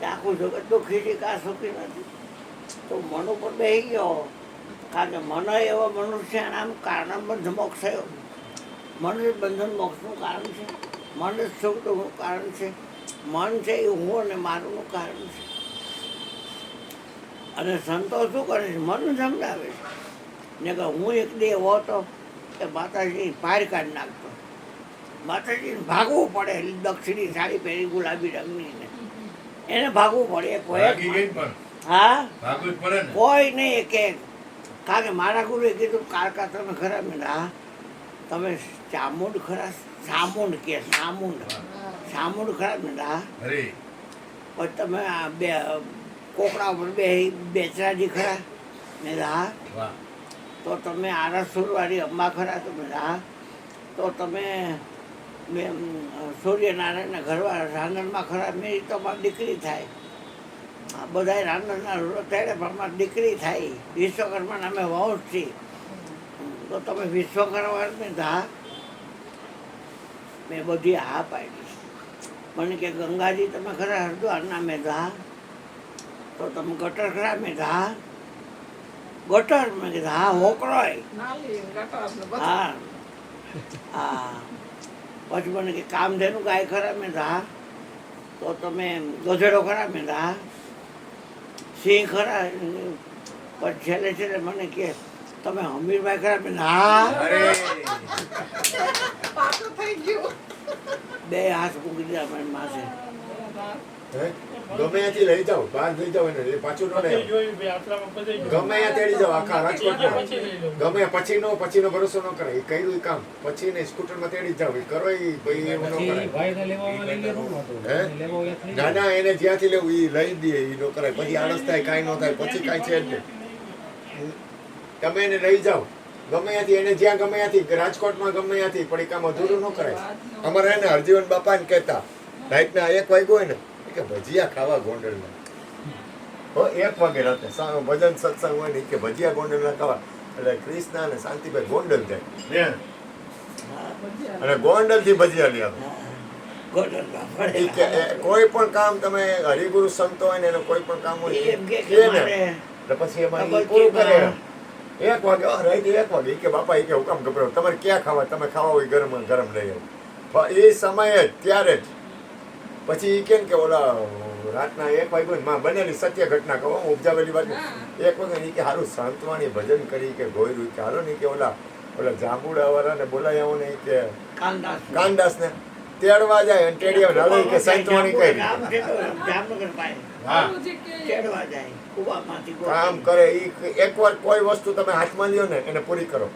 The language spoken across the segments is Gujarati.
આખું જગત દુઃખી છે કાં સુખી નથી. તો મન ઉપર બેસી ગયો, કારણ કે મન એવો મનુષ્ય આમ કારણ બંધ મોક્ષ થયો. મન જ બંધન મોક્ષનું કારણ છે, મન જ સુખ દુઃખનું કારણ છે. મન છે એ હું અને મારુંનું કારણ છે. અને સંતો શું કરે છે? મન સમજાવે છે ને કે હું એક દે એવો હતો કે માતાજી બહાર કાઢી નાખતો. માતાજીને ભાગવું પડે, દક્ષિણી સાડી પહેરી ગુલાબી રંગની ને એને ભાગવું પડે. હા, કોઈ નહીં એક એક. કારણ કે મારા ગુરુએ કીધું કારકા તમે ખરા? મેં હા. તમે ચામુંડ ખરા? સામુંડ કે સામુંડ ખરા? મેં હા. પછી તમે બે કોકડા ઉપર બેચરાજી ખરા? મેં હા. તો તમે આરસુરવાળી અંબા ખરા? તો મેં હા. તો તમે સૂર્યનારાયણના ઘરવાળા રાંધણમાં ખરા? મેં તો મારી દીકરી થાય. બધા રાંધણના ત્યારે પણ મારી દીકરી થાય. વિશ્વકર્માના અમે વંશ છીએ. તો તમે વિશ્વકર્મા? મેં હા. મેં બધી હા પાડી. મને કે ગંગાજી તમે ખરા? હરિદ્વારના? મેં હા. તો તમે ગટર ખરા? મેં હા. ગટર? મેં કીધું હા. હોકરોય? હા હા. પછી મને કે કામધેનું ગાય ખરા? મેં હા. તો તમે ગધેડો ખરા? મેં હા. સિંહ ખરા? પછી છેલ્લે છેલ્લે મને કે તમે હમીરભાઈ ખરા? મેં હા. બે હાથ મૂકી દીધા મારી માથે. ગમે ત્યાંથી લઈ જાઓ, બહાર લઈ જાઓ એને પાછું ન લે. ગમે ત્યાં તેડી જાઓ આખા રાજકોટમાં. ગમે પછીનો ભરોસો ન કરે. એ કર્યું કામ પછી ને સ્કૂટરમાં તેડી જાવ. એ કરો એ ભાઈ એવું ન કરે. ના ના, એને જ્યાંથી લેવું એ લઈ દે. એ ન કરાય. પછી આળસ થાય, કાંઈ ન થાય. પછી કાંઈ છે જ નહીં. તમે એને લઈ જાઓ ગમે ત્યાંથી. એને જ્યાં ગમે ત્યાંથી, રાજકોટમાં ગમે ત્યાંથી. પણ એ કામ અધૂરું ન કરાય. અમારે એને હરજીવન બાપાને કહેતા રાતના 1 વાગ્યો હોય ને કે ભજીયા ખાવા ગોંડલના. 1 વાગે રાતે ભજન સત્સંગ હોય ને કે ભજીયા ગોંડલના ખાવા. એટલે ક્રિષ્ના અને શાંતિભાઈ ગોંડલ જાય અને ગોંડલ થી ભજીયા લઈ આવે. કોઈ પણ કામ તમે હરિગુરુ સંતો હોય ને એનું કોઈ પણ કામ હોય કે ને પછી એમાં પૂરું કરે. 1 વાગે રાતે 1 વાગે કે બાપા એ કે હું કામ ગભરાવ, તમારે ક્યાં ખાવા? તમે ખાવા હોય ગરમ ગરમ લઈ આવો. એ સમયે ત્યારે જ પછી કેમ કે ઓલા રાતના 1 વાગ્યો માં બનેલી સત્ય ઘટના કહો, ઉપજાવેલી વાત. 1 વાગે કે સારું સાંતવાણી ભજન કરી કે ગોયરું કે હાલો નહીં કે ઓલા જાંબુડા વાળાને બોલાયા ને કે કાનદાસ ને તેડવા જાય અને તેડિયા નાલે કે સાંતવાણી કરી કામ કરે. એકવાર કોઈ વસ્તુ તમે હાથમાં લ્યો ને એને પૂરી કરો.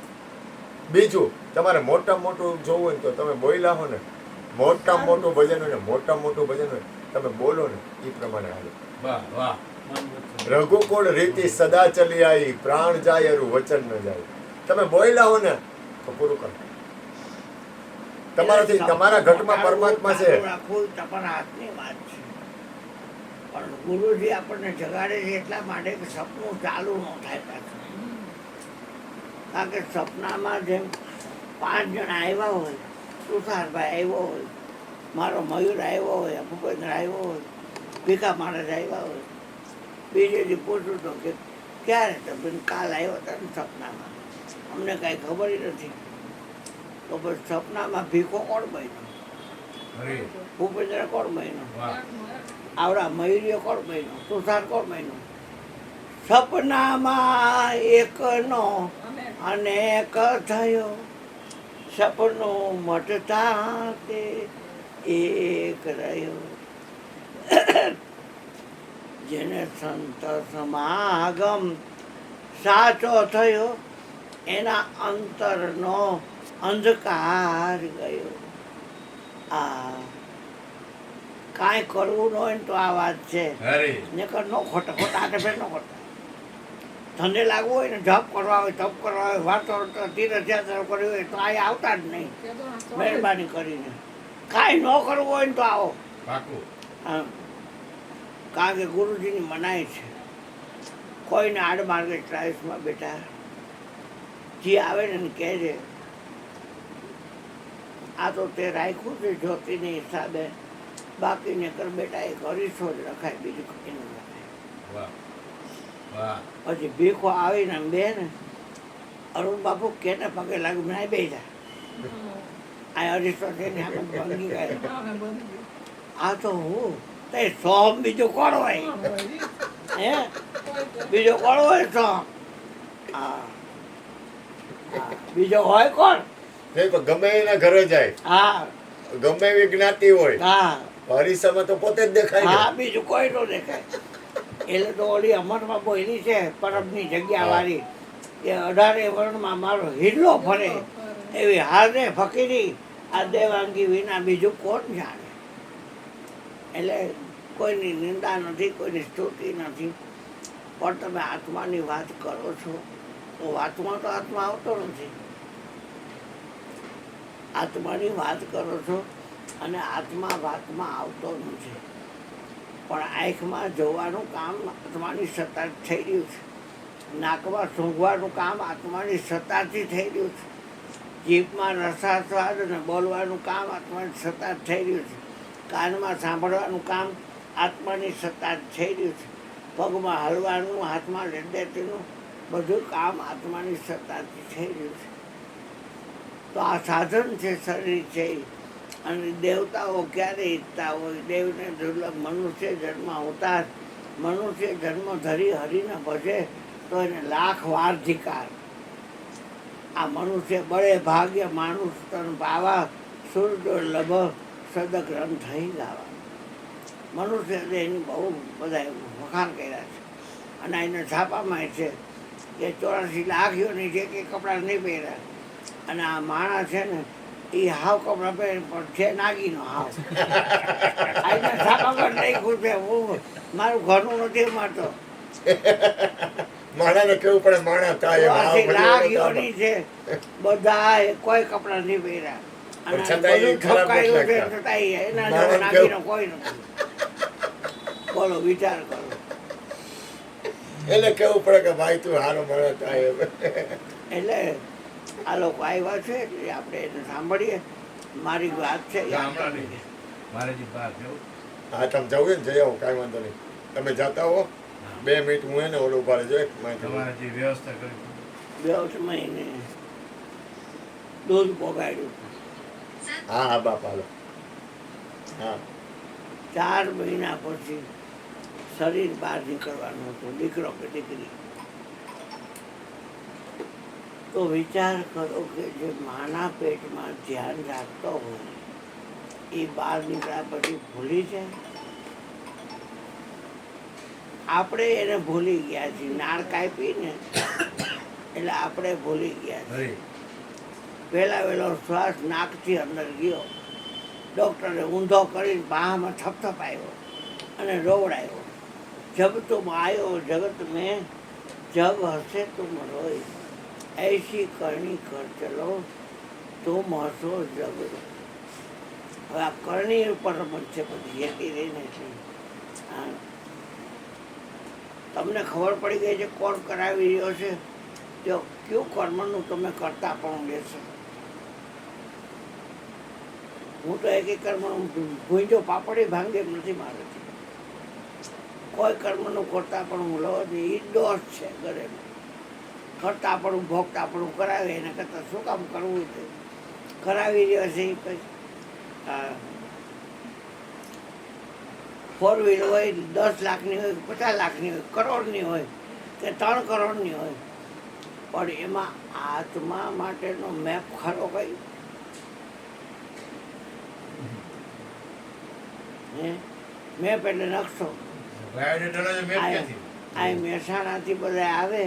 બીજું તમારે મોટામાં મોટું જોવું હોય તો તમે બોલ્યા હો ને, મોટામાં મોટું ભજન હોય ને, મોટામાં મોટું ભજન હોય તમે બોલો ને એ પ્રમાણે હાલો. રઘુકુળ રીતિ સદા ચલી આવી, પ્રાણ જાય એનું વચન ન જાય. તમે બોલ્યા હો ને તો પૂરું કરો. તમારાથી તમારા ઘટમાં પરમાત્મા છે. પણ ગુરુજી આપણને જગાડે છે એટલા માટે કે સપનું ચાલુ ન થાય પાછું. કારણ કે સપનામાં જેમ 5 જણા આવ્યા હોય, તુષારભાઈ આવ્યો હોય, મારો મયુર આવ્યો હોય, ભૂપેન્દ્ર આવ્યો હોય, ભીખા મહારાજ આવ્યા હોય, બીજેથી પૂછું તો કે ક્યારે તમે કાલ આવ્યો હતા ને સપનામાં, અમને કાંઈ ખબર નથી. તો પછી સપનામાં ભીખો કોણ બન્યો? ભૂપેન્દ્ર કોણ બન્યો? આવડા મયુરીઓ કોણ બન્યો? તુષાર કોણ બન્યો? સપનામાં એકનો અનેક થયો, સપનું મટતા તે એક રહ્યો. જેને સંત સમાગમ સાચો થયો, એના અંતરનો અંધકાર ગયો. આ કાંઈ કરવું ન હોય ને તો આ વાત છે. નકર નો ખોટા ખોટા આટે ફેર ન ખોટા. ધંધે લાગવું હોય ને, જપ કરવા હોય, તપ કરવા હોય, વાતો તીર્થયાત્રા કરવી હોય તો આ આવતા જ નહીં. મહેરબાની કરીને કાંઈ ન કરવું હોય ને તો આવો. હા, કારણ કે ગુરુજીની મનાઈ છે. કોઈને આડમાર્ગે ટ્રાઇલ્સમાં બેઠા જે આવે ને કહેજે આ તો તે રાખ્યું છે જ્યોતિની હિસાબે બાકીને કર બેટા એક અરીસો જ રખાય, બીજું કંઈ ન રખાય. વાહ વાહ. પછી ભીખો આવીને બે ને અરુણ બાપુ કેને પગે લાગ્યું મને બે જા આ અરીસો છે ને આમ ભાંગી ગયો. આ તો હું તે સોમ બીજું કોણ હોય? હે બીજો કોણ હોય સોમ? હા બીજો હોય કોણ? નહીં પણ ગમે એના ઘરે જાય, હા ગમે એવી જ્ઞાતિ હોય, હા હરીસામાં તો પોતે જ દેખાય હા ને. બીજું કોઈ નો દેખાય. એટલે તો ઓલી અમરમાં બોલી છે પરબની જગ્યા વાળી કે 18 વર્ણમાં મારો હિરલો ફરે એવી હારે ફકીરી આ દેવાંગી વિના બીજું કોણ જાણે. એટલે કોઈની નિંદા નથી, કોઈની સ્તુતિ નથી, પણ તમે આત્માની વાત કરો છો તો વાતમાં તો આત્મા આવતો નથી. આત્માની વાત કરો છો અને આત્મા વાતમાં આવતો નથી. પણ આંખમાં જોવાનું કામ આત્માની સત્તા થઈ રહ્યું છે, નાકમાં સૂંઘવાનું કામ આત્માની સત્તાથી થઈ રહ્યું છે, જીભમાં રસાસ્વાદ અને બોલવાનું કામ આત્માની સત્તા થઈ રહ્યું છે, કાનમાં સાંભળવાનું કામ આત્માની સત્તા થઈ રહ્યું છે, પગમાં હલવાનું, હાથમાં લેણદેતીનું બધું કામ આત્માની સત્તાથી થઈ રહ્યું છે. તો આ સાધન છે, શરીર છે. અને દેવતાઓ ક્યારે ઈચ્છતા હોય? દેવને દુર્લભ મનુષ્ય જન્મ અવતાર, મનુષ્ય જન્મ ધરી હરીને ભજે તો એને લાખ વાર ધિકાર. આ મનુષ્ય બળે ભાગ્ય માણુસ તન પાવા, સુર દુર્લભ સદગ્રંથ થઈ ગાવા. મનુષ્ય એની બહુ બધા વખાણ કર્યા છે. અને એને છાપામાં છે કે 84 લાખ યોની જે કે કપડાં નહીં પહેર્યા. અને આ માણસ છે ને એ હાવ કપડાં પહેરે પણ છે નાગીનો હાવ. આઈને છાપામાં નહીં ખુશે. હું મારું ઘરનું નથી મારતો. માણાને કેવું પડે, માણા થાય એમ. આ 84 બધું લાખ એનો યોની છે બધા, કોઈ કપડાં નહીં પહેર્યા. અને પણ છતાંય બધું ખરાબ નથી ઠપકાયું છે, લાગતા. છતાંય એના માણસ જેવો નાગીનો કોઈ નથી. બોલો વિચાર કરો. એટલે કેવું પડે કે ભાઈ તું હારો માણસ થાય એમ. એટલે આ લોકો આવ્યા છે એટલે આપણે એને સાંભળીએ. મારી વાત છે એ હમણાં નહીં. મારે જે બહાર જવું. હા તમે જવું ને જઈ આવો, કાંઈ વાંધો નહીં. તમે જતા હો 2 મિનિટ હું એને ઓલો ઉભા રહેજો, એક માહિતી. તમારે જે વ્યવસ્થા કરી. 2 મહિને દૂધ પોગાડ્યું. હા હા બાપ હાલો. હા 4 મહિના પછી શરીર બહાર નીકળવાનું હતું, દીકરો કે દીકરી. તો વિચાર કરો કે જે માના પેટમાં ધ્યાન રાખતો હોય એ બહાર નીકળ્યા પછી ભૂલી જાય. આપણે એને ભૂલી ગયા છીએ. નાળ કાપી ને એટલે આપણે ભૂલી ગયા છીએ. હરી. વહેલો શ્વાસ નાકથી અંદર ગયો, ડૉક્ટરે ઊંધો કરીને બાહામાં થપથપાયો અને રોવડાયો. જબ તુમ આયો જગત મેં, જબ હસે તુમ રોય, ऐसी करनी कर चलो તુમ હસો જગ. હવે આ કરણી ઉપર રમત છે બધી, જેતી રહીને છે. હા તમને ખબર પડી ગઈ છે કોણ કરાવી રહ્યો છે? જો કયું કર્મનું તમે કરતા પણ લેશો. હું તો એક કર્મ ભૂંજો પાપડી ભાંગે એમ નથી મારે. કોઈ કર્મનું કરતા પણ હું લો એ દોષ છે. ઘરે કરતા પણ ભોગતા પણ કરાવે એના કરતાં શું કામ કરવું છે? કરાવી રહ્યો છે એ પછી 4 વ્હીલ હોય 10 લાખની હોય, 50 લાખની હોય, કરોડની હોય કે 3 કરોડની હોય, પણ એમાં આત્મા માટેનો મેપ ખરો કઈ? મેપ એટલે નકશો. પ્રાઇવેટ ડોલર મેપ ક્યાંથી? આ મહેસાણાથી બધા આવે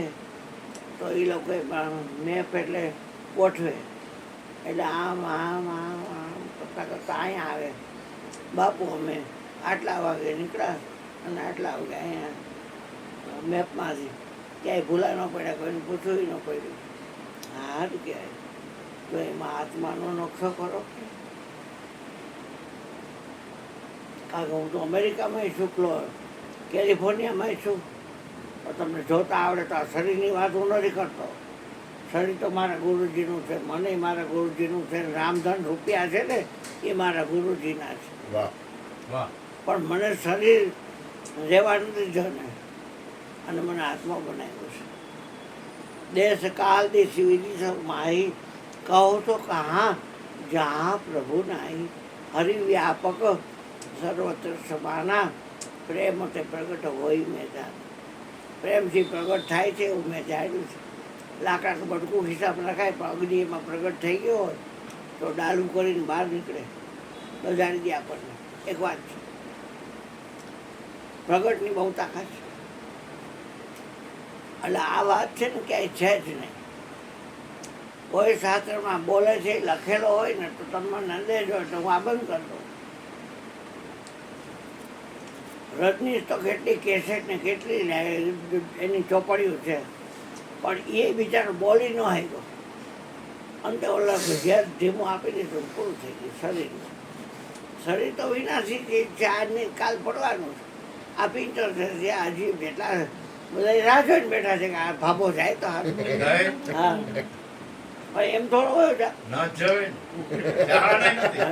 તો એ લોકો મેપ એટલે ગોઠવે. એટલે આમ આમ આમ આમ કરતાં કરતાં અહીંયા આવે. બાપુ અમે આટલા વાગે નીકળ્યા અને આટલા વાગે અહીંયા મેપમાંથી ક્યાંય ભૂલા ન પડ્યા, કોઈને પૂછવું ન પડ્યું. હારું કહેવાય. તો એમાં આત્માનો નકશો ખરો. કારણ કે હું તો અમેરિકામાં છું, કેલિફોર્નિયામાં છું. તો તમને જોતા આવડે તો આ શરીરની વાત હું નથી કરતો. શરીર તો મારા ગુરુજીનું છે, મને મારા ગુરુજીનું છે. રામધન રૂપિયા છે ને એ મારા ગુરુજીના છે. વાહ. વાહ પણ મને શરીર રહેવા નથી જો ને, અને મને આત્મા બનાવ્યો છે. દેશ કાલ દેશ વિધિ સબ માહી, કહો તો કहाँ जहाँ प्रभु नाई, हरि व्यापक સર્વત્ર સમાના, પ્રેમ તે પ્રગટ હોય મેં જાણ. પ્રેમથી પ્રગટ થાય છે એવું મેં જાણ્યું છે. લાકડાનું બટકું ખિસ્સામાં રખાય પણ અગ્નિ એમાં પ્રગટ થઈ ગયો હોય તો ડાલું કરીને બહાર નીકળે તો જાણી દે આપણને. એક વાત છે, પ્રગટની બહુ તાકાત છે. એટલે આ વાત છે ને ક્યાંય છે જ નહીં. કોઈ શાસ્ત્રમાં બોલે છે લખેલો હોય ને તો તમને નંદે જ હોય તો હું આ બંધ કરી દઉં. રજનીશ તો કેટલી કેસેટ ને કેટલી એની ચોપડીઓ છે, પણ એ બિચારો બોલી ન આવ્યો. અંતે ઓલા ઘેર ધીમું આપી દીધું, પૂરું થઈ ગયું. શરીર તો વિનાશી છે, આજને કાલ પડવાનું છે. આ પિંચર છે, હજી જેટલા બધા રાહ જોઈને બેઠા છે કે આ ભાભો જાય તો હા. પણ એમ થોડો હોય છે. ના જવે જવાના નથી.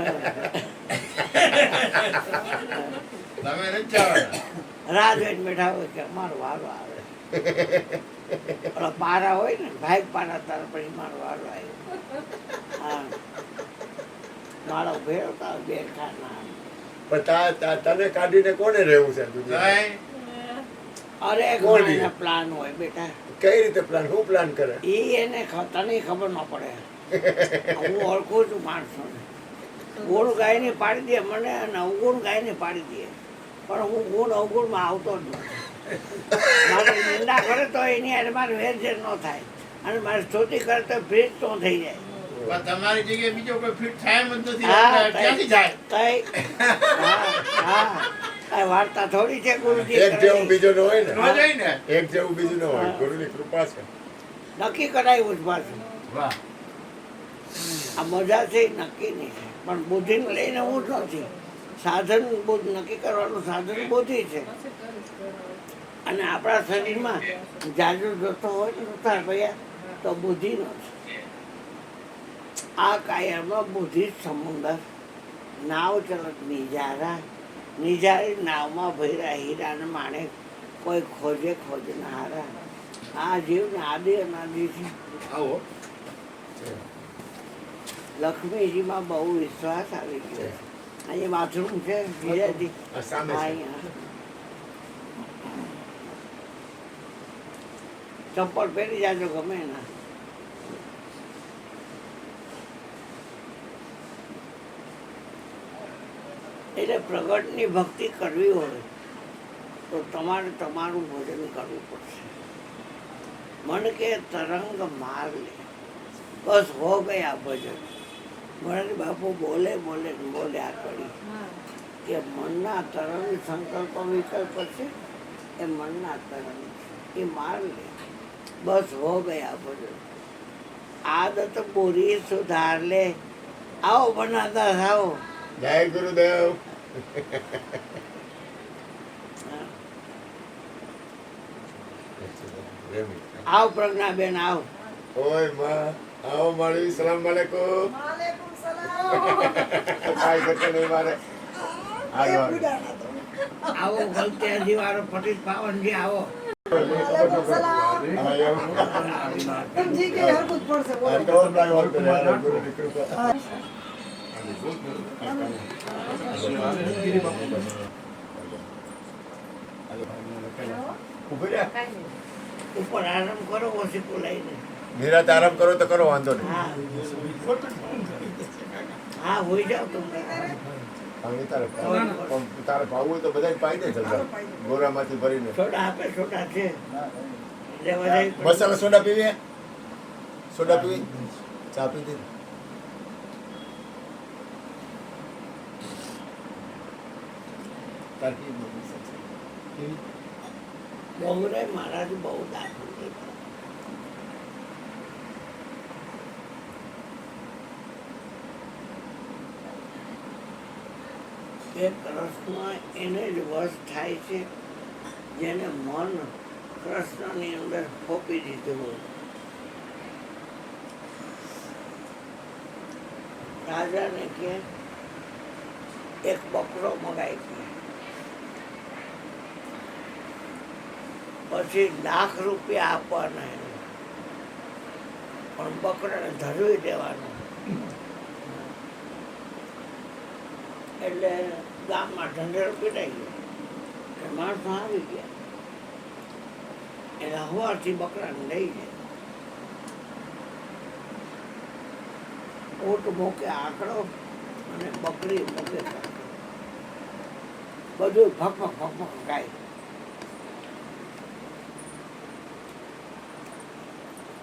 તમે નથી જવાના. રાહ જોઈને બેઠા હોય કે અમારો વારો આવે. ઓલા પારા હોય ને, ભાઈ પારા તારા પછી મારો વારો આવ્યો. હા, મારો ભેળતા બે ખાના. પણ તને કાઢીને કોને રહેવું છે દુનિયામાં? નહીં. અરે કોણ ઘણા પ્લાન હોય બેટા. કઈ રીતે પ્લાન, શું પ્લાન કરે? એ એને તને ખબર ન પડે. હું ઓળખું છું માણસોને. ગુણ ગાયને પાડી દે મને, અને અવગુણ ગાયને પાડી દે, પણ હું ગુણ અવગુણમાં આવતો જ નથી. મારે નિંદા કરે તો એની હારે મારે વેરઝેર ન થાય, અને મારે સ્તુતિ કરે તો ફ્રીજ તો થઈ જાય. પણ તમારી જગ્યાએ બીજો કોઈ ફિટ થાય એમ જ નથી. હા, ક્યાંથી થાય? કઈ હા, કઈ વાર્તા થોડી છે ગુરુજી એક જેવું બીજું ન હોય ન ને, જાય ને. એક જેવું બીજું ન હોય. હા. ગુરુની કૃપા છે. નક્કી કરાયું જ પાછું. વાહ આ મજા છે એ નક્કી નહીં છે, પણ બુદ્ધિને લઈને હું જ નથી. સાધન બુદ્ધ નક્કી કરવાનું સાધન બુદ્ધિ છે. અને આપણા શરીરમાં જાજુ જોતો હોય ને ઉતાર ભૈયા તો બુદ્ધિનો છે. આ કાયમાં બુદ્ધિ સમુદર, નાવ ચલત નિજારા, નિજારી નાવમાં ભૈરા હીરાને માણે, કોઈ ખોજે ખોજનારા. આ જીવને આદિ અનાદિ છે. આવો લક્ષ્મીજીમાં બહુ વિશ્વાસ આવી ગયો છે. અહીંયા બાથરૂમ છે વિજયજી. આ સામે છે. અહીંયા ચપ્પલ પહેરી જાજો ગમે એના. એટલે પ્રગટની ભક્તિ કરવી હોય તો તમારે તમારું ભોજન કરવું પડશે. મન કે તરંગ માર લે, બસ હો ગયા ભજન. મને બાપુ બોલે બોલે ને બોલે આ કરી કે મનના તરંગ સંકલ્પ વિકલ્પ છે, એ મનના તરંગ છે, એ માર લે, બસ હો ગયા ભજન. આદત બોરી સુધાર લે. આવો બનાતા આવો. જય ગુરુદેવ. આવ પ્રજ્ઞાબેન આવ. ઓય માં, આવો માળી. સલામ વાલેકુમ. કાંઈ ઘટે નહીં મારે. હાલો, હાલો. આવો ગલત્યાજી વાળો પટીત પાવનજી આવો. હા, એવું. આ તો કાંઈ વાંધો નહીં. હાલો, ગુરુની કૃપા. ઊભી રહે. ઉપર આરામ કરો ઓછી લઈને. નિરાંતે આરામ કરો તો કરો, વાંધો નહીં. હા હા હોઈ જાવ તમે. હવે તારે તારે ભાવવું હોય તો બધા પાઈ દે જલ્દી ગોરામાંથી ભરીને. સોડા આપે, સોડા છે લેવા જાય. મસાલા સોડા પીવી? Soda PV? ચા પી દે. બહુ રે મહારાજ બહુ દાખલ કીધા. કે કૃષ્ણ એને જ વશ થાય છે જેને મન કૃષ્ણની અંદર ફોપી દીધું હોય. રાજાને કે એક બકરો મગાઈ ગયો. પછી ₹1,00,000 આપવાના એને, પણ બકરાને ધરવી દેવાનું. એટલે ગામમાં ઢંઢેરો પીટાઈ ગયો કે માણસો આવી ગયા. એટલે હવારથી બકરાને લઈ જાય. ઊંટ મૂકે આંકડો અને બકરી મૂકે કાંકરો. બધું ફકફક ફકફક ગાય.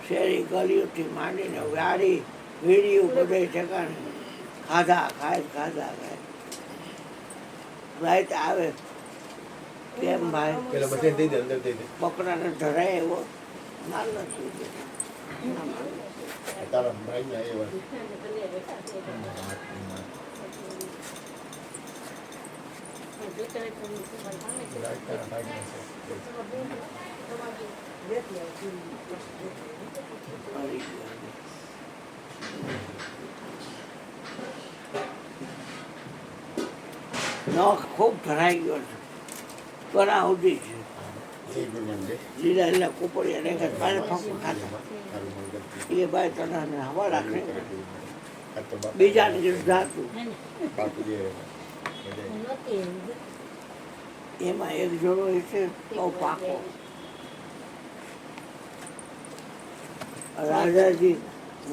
શેરી ગલીઓથી માંડીને વાડી વીડિયું બધે ઠેકાણે ખાધા ખાય. રાઈત આવે કેમ ભાઈ પેલા બધે દઈ દે, અંદર દઈ દે. બકરાને ધરાય એવો માલ નથી. તારા ભાઈને આવ્યા. તારા ભાઈને નખ ખૂબ ધરાઈ ગયો છે. ગળા સુધી છે. એ ગુણવંત છે. લીલા લીલા કુપડિયા ને પાસે ફકફક ખાતા. તારું મંગળ. એ ભાઈ તને હવા રાખે. આ તો બાપુ. બીજાને જે જાતું બાપુજી એમાં એક જોડો એ છે બહુ પાકો. રાજાજી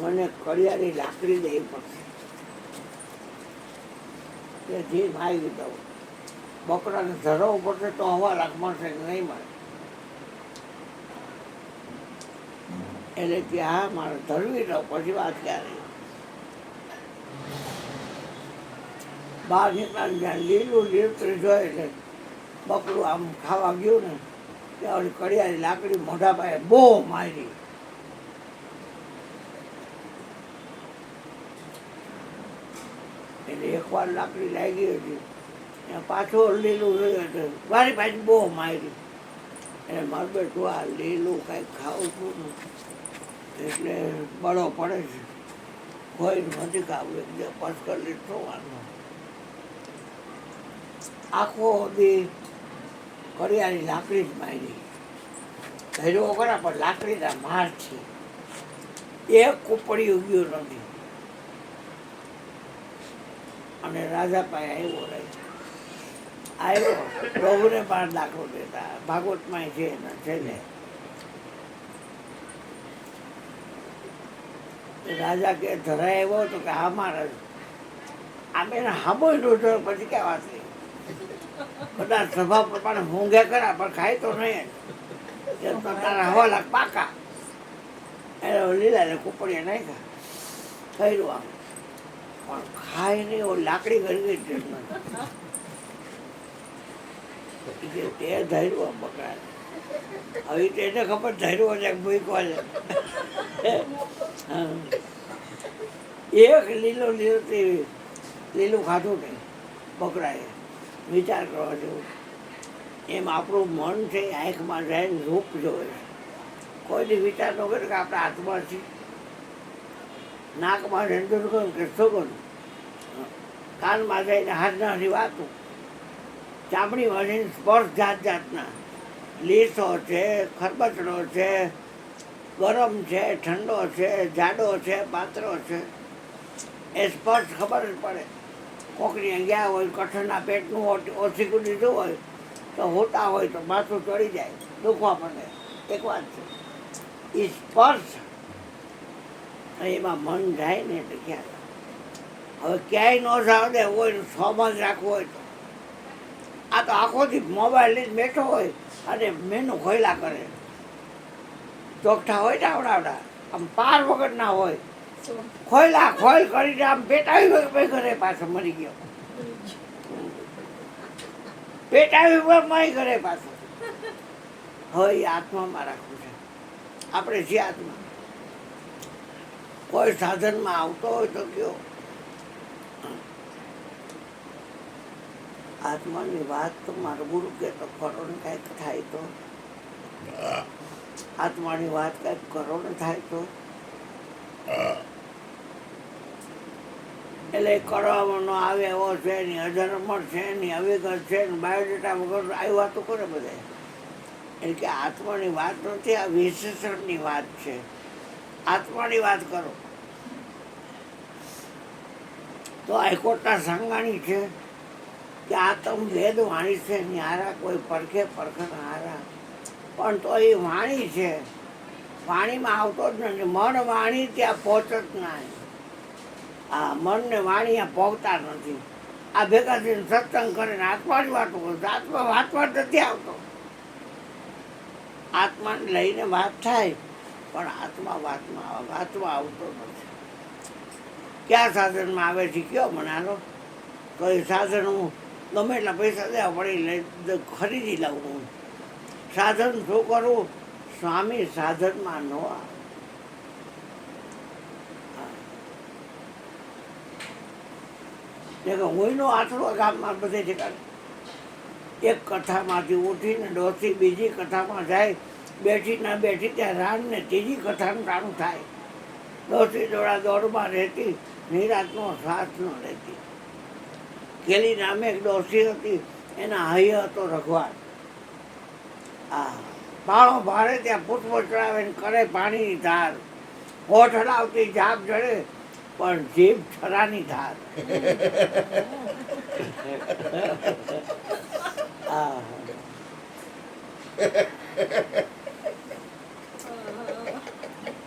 મને કડિયાની લાકડી દેવી પડશે. કે જે માગી દઉં. બકરાને ધરવું પડશે તો ₹1,00,000 મળશે કે નહીં મળે. એટલે કે હા મારે ધરવી દઉં પછી વાત ક્યારે. બહાર નીકળાને જ્યાં લીલું લીલું જોઈએ એટલે બકરું આમ ખાવા ગયું ને ત્યાં ઓલી કડિયાની લાકડી મોઢા પાસે બહુ મારી. એટલે એકવાર લાકડી લાગી હતી ત્યાં પાછો લીલું રહ્યું એટલે વારી પાછી બહુ મારી. એટલે મારું બેઠું આ લીલું કાંઈક ખાવું છું ને એટલે બળો પડે છે. કોઈ નથી ખાવું એક પસકર લીધો. આખો દી કડિયાની લાકડી જ મારી. ધૈર્યો ખરા પણ લાકડીના માર છે. એક કુપડી ઉગ્યું નથી. અને રાજા પાસે આવ્યો પ્રભુને પણ દાખલો દેતા ભાગવતમાં છે ને છે ને. રાજા કે ધરાય આવ્યો તો કે હા મારા આમ એને હાબો જોયો પછી ક્યાં વાત થઈ. બધા સભા પ્રમાણે મોંઘે કરા પણ ખાય તો નહીં. તારા ₹1,00,000 પાકા. એને લીલા ને કુપડીએ નાખ્યા. થયું આમ પણ ખાય નહીં. ઓ લાકડી ગળી ગઈ તે ધૈર્યું બકરા. હવે તેને ખબર ધૈર્યું છે ભૂખવા છે. એક લીલું ખાધું નહીં બકરાએ. વિચાર કરવા જેવું. એમ આપણું મન છે આંખમાં જાય રૂપ જોવે. કોઈની વિચાર ન કરે કે આપણા હાથમાં છે. નાકમાં રેંદુર કરું કે સોગન. કાનમાં જઈને હાથનાની વાતું. ચામડીમાં જઈને સ્પર્શ જાત જાતના. લીસો છે, ખરબચડો છે, ગરમ છે, ઠંડો છે, જાડો છે, પાતળો છે. એ સ્પર્શ ખબર જ પડે. કોકની ગયા હોય કઠણના પેટનું ઓછીકું દીધું હોય તો હોતા હોય તો માથું ચડી જાય દુખવા પડે. એક વાત છે એ સ્પર્શ. એમાં મન જાય ને એટલે ક્યાં. હવે ક્યાંય ન જાવ દે હોય સોમાં જ રાખવું હોય તો. આ તો આખોથી મોબાઈલ લઈને બેઠો હોય અને મેનુ ખોયલા કરે. ચોકઠા હોય ને આવડા આમ પાર વગર ના હોય. ખોયલા ખોલ કરીને આમ પેટાવી ઘરે પાછો મરી ગયો. પેટાવી મરી ઘરે પાછો. હવે એ આત્મામાં રાખવું છે આપણે. જે આત્મા કોઈ સાધનમાં આવતો હોય તો કયો. આત્માની વાત તો મારો ગુરુ કહેતો કરો ને કાંઈક થાય તો. આત્માની વાત કાંઈક કરો ને થાય તો. એટલે કરવામાં ન આવે એવો છે નહીં, અજરમર છે નહીં, અવિગત છે ને બાયોડેટા વગર આવી વાતો કરે બધા. એટલે કે આત્માની વાત નથી, આ વિશેષણની વાત છે. આત્માની વાત કરો તો હાઈકોર્ટના સંગાણી છે કે આ તમ વેદ વાણી છે ન્યારા કોઈ પરખે પરખના હારા, પણ તો એ વાણી છે, વાણીમાં આવતો જ નથી. મન વાણી ત્યાં પહોંચ જ ના. આ મન ને વાણી ત્યાં પહોંચતા નથી. આ ભેગા થઈને સત્સંગ કરીને આત્માની વાતો કરો, આત્મા વાતમાં નથી આવતો. આત્માને લઈને વાત થાય પણ આત્મા વાતમાં આવતો નથી. કયા સાધનમાં આવે છે કયો મને હાલો, તો એ સાધન હું ગમે એટલા પૈસા દેવા પડી લઈ ખરીદી લઉં. હું સાધન શું કરું? સ્વામી સાધનમાં ન આવે. હુંનો આટલો ગામમાં બધે ઠેકાણે એક કથામાંથી ઉઠીને ડોસી બીજી કથામાં જાય, બેઠી ના બેઠી ત્યાં રાન ને ત્રીજી કથાનું ટાણું થાય. ડોસી દોડા દોડમાં રહેતી, નિરાતનો શ્વાસ ન રહેતી. કેલી નામે એક ડોસી હતી, એના હૈય હતો રઘવાડ. પાળો ભારે ત્યાં પુષ્પ ચડાવે ને કરે પાણીની ધાર. હોઠ હલાવતી જાપ જડે પણ જીભ છરાની ધાર.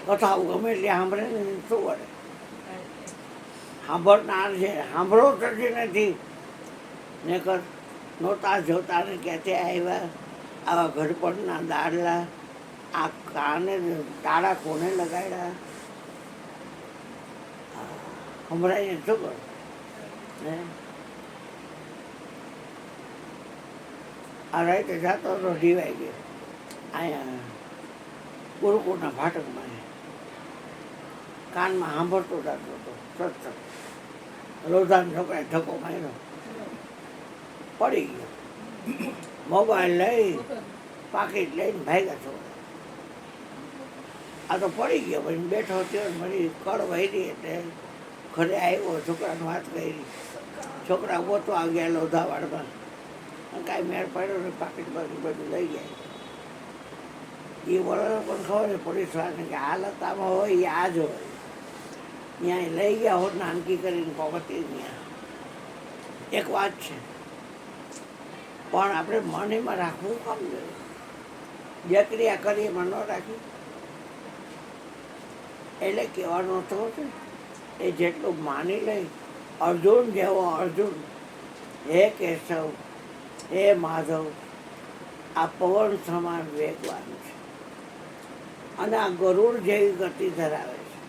કથાઓ ગમે એટલે સાંભળે ને શું વળે? સાંભળનાર છે, સાંભળો થતી નથી. ને કર નહોતા જોતા ને ક્યાંથી આવ્યા આવા ઘડપણના દાડલા, આ કાને તાળા કોને લગાડ્યા? સંભળાય શું કર ને? આ રાતે જાતો તો ઢીવાઈ ગયો અહીંયા ગુરુકુળના ફાટકમાં. કાનમાં સાંભળતો જતો હતો સત્સંગ. રોજાન છોકરાએ ધક્કો માર્યો, પડી ગયો. મોબાઈલ લઈ પાકીટ લઈને ભાગ્યા છોકરા. આ તો પડી ગયો પછી બેઠો થયો ને મારી કળ વહી એટલે ઘરે આવ્યો, છોકરાને વાત કરી. છોકરા ગોતવા ગયા લોધાવાડમાં, કાંઈ મેળ પડ્યો ને પાકીટ બાકી બધું લઈ ગયા. એ વળો પણ ખબર પોલીસ વાળાને કે હાલત આમાં હોય એ આ જ હોય. ત્યાં લઈ ગયા હોત નાનકી કરીને પગતી ત્યાં. એક વાત છે પણ આપણે મન એમાં રાખવું કામ જોઈએ? જે ક્રિયા કરી એમાં ન રાખી. એટલે કહેવાનો થયો છે એ જેટલું માની લઈ. અર્જુન જેવો અર્જુન, હે કેશવ હે માધવ, આ પવન સમાન વેગવાન છે અને આ ગરુડ જેવી ગતિ ધરાવે છે.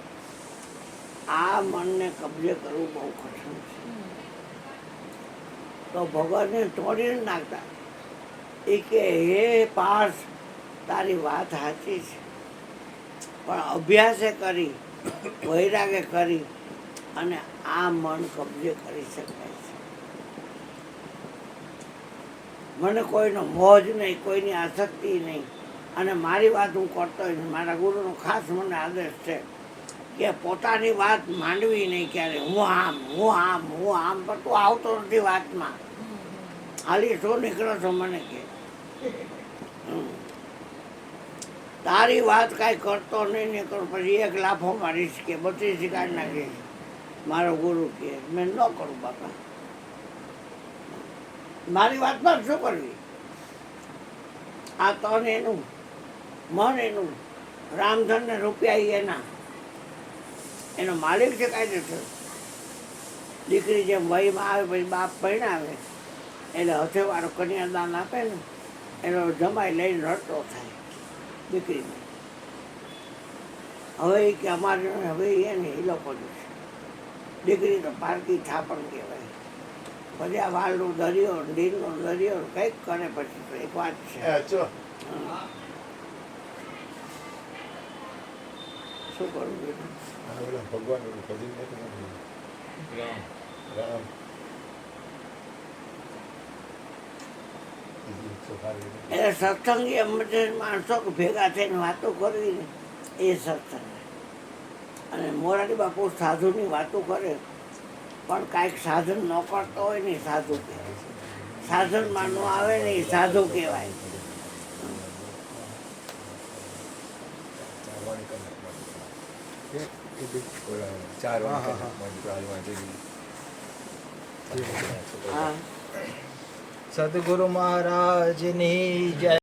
આ મનને કબજે કરવું બહુ કઠિન છે. તો ભગવાનને તોડીને નાખતા એ કે હે પાર્થ, તારી વાત સાચી છે પણ અભ્યાસે કરી, વૈરાગે કરી અને આ મન કબજે કરી શકાય છે. મને કોઈનો મોજ નહીં, કોઈની આસક્તિ નહીં. અને મારી વાત હું કરતો હોય, મારા ગુરુનો ખાસ મને આદેશ છે કે પોતાની વાત માંડવી નહીં ક્યારે. હું આમ પણ તું આવતો નથી વાતમાં. હાલી શું નીકળો છો મને કે તારી વાત કાંઈ કરતો નહીં ને કરું પછી એક લાફો મારીશ કે બધી શીખાડી નાખીશ. મારો ગુરુ કે મેં ન કરું બાપા, મારી વાતમાં શું કરવી? આ તન એનું, મન એનું, રામધન ને રૂપિયા એના, એનો માલિક છે કાયદેસર. દીકરી જેમ વયમાં આવે પછી બાપ પરણાવે એટલે હથેવાળો કન્યાદાન આપે ને એનો જમાઈ લઈને રડતો થાય દીકરીને. હવે એ કે અમારે હવે એ ને એ લોકો છે. દીકરી તો પારકી થાપણ કહેવાય. પછી આ વાલનું દરિયો, ડીલનો દરિયો કંઈક કરે પછી તો એક વાત છે. શું કરવું બેટા? ભગવાન એટલે સત્સંગી એમ માણસો ભેગા થઈને વાતો કરવી ને એ સત્સંગ. અને મોરારી બાપુ સાધુની વાતો કરે પણ કાંઈક સાધન ન કરતો હોય ને એ સાધુ કહેવાય. સાધનમાં ન આવે ને એ સાધુ કહેવાય. હા સદગુરુ મહારાજની જય.